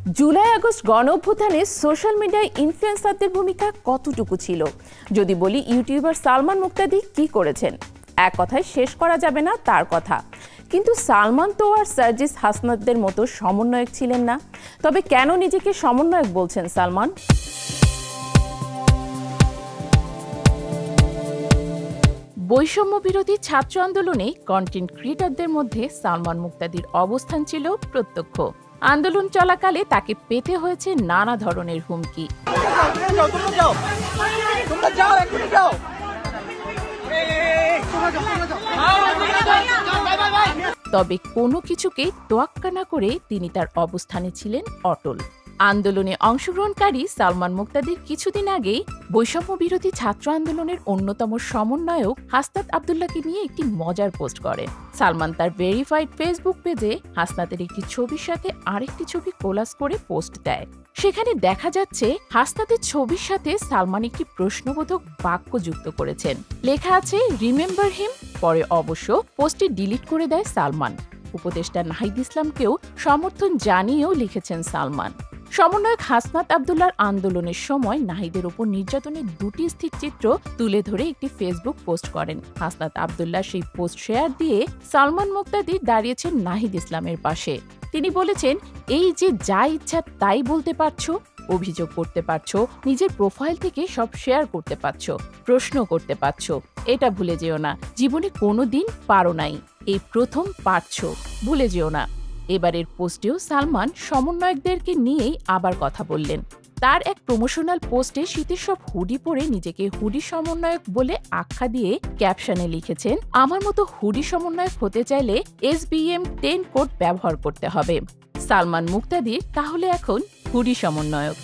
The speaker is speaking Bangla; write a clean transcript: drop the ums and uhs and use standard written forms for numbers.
জুলাই আগস্ট গণ অভ্যুত্থানে সোশ্যাল মিডিয়ায় ইনফ্লুয়েন্সারদের ভূমিকা কতটুকু ছিল? যদি বলি ইউটিউবার সালমান মুক্তাদি কি করেছেন, এক কথায় শেষ করা যাবে না তার কথা। কিন্তু সালমান তো আর সার্জিস হাসনাতদের মতো সমন্বয়ক ছিলেন না। তবে কেন নিজেকে সমন্বয়ক বলছেন সালমান? বৈষম্য বিরোধী ছাত্র আন্দোলনে কন্টেন্ট ক্রিয়েটরদের মধ্যে সালমান মুক্তাদির অবস্থান ছিল প্রত্যক্ষ। আন্দোলন চলাকালে তাকে পেতে হয়েছে নানা ধরনের হুমকি। তবে কোনো কিছুকে তোয়াক্কা না করে তিনি তার অবস্থানে ছিলেন অটল। আন্দোলনে অংশগ্রহণকারী সালমান মুক্তাদির কিছুদিন আগেই বৈষম্য বিরোধী ছাত্র আন্দোলনের অন্যতম সমন্বয়ক হাসনাত আবদুল্লাহকে নিয়ে একটি মজার পোস্ট করেন। সালমান তার ভেরিফাইড ফেসবুক পেজে হাসনাতের একটি ছবির সাথে আরেকটি ছবি কোলাজ করে পোস্ট দেয়। সেখানে দেখা যাচ্ছে হাসনাতের ছবির সাথে সালমান একটি প্রশ্নবোধক বাক্য যুক্ত করেছেন। লেখা আছে রিমেম্বার হিম। পরে অবশ্য পোস্টটি ডিলিট করে দেয় সালমান। উপদেষ্টা নাহিদ ইসলামকেও সমর্থন জানিয়েও লিখেছেন সালমান। সমন্বয়ক হাসনাত আবদুল্লাহর আন্দোলনের সময় নাহিদের উপর নির্যাতনের দুটি স্থিরচিত্র তুলে ধরে একটি ফেসবুক পোস্ট করেন। হাসনাত আবদুল্লাহ সেই পোস্ট শেয়ার দিয়ে সালমান মুক্তাদি দাঁড়িয়েছেন নাহিদ ইসলামের পাশে। তিনি বলেছেন, এই যে যা ইচ্ছা তাই বলতে পারছো, অভিযোগ করতে পারছো, নিজের প্রোফাইল থেকে সব শেয়ার করতে পারছো, প্রশ্ন করতে পারছো, এটা ভুলে যেও না জীবনে কোনোদিন পারো নাই, এই প্রথম পারছো, ভুলে যেও না। এবারের পোস্টেও সালমান সমন্বয়কদেরকে নিয়েই আবার কথা বললেন। তার এক প্রমোশনাল পোস্টে শীতের সব হুডি পরে নিজেকে হুডি সমন্বয়ক বলে আখ্যা দিয়ে ক্যাপশনে লিখেছেন, আমার মতো হুডি সমন্বয়ক হতে চাইলে SBM 10 কোড ব্যবহার করতে হবে। সালমান মুক্তাদির তাহলে এখন হুডি সমন্বয়ক।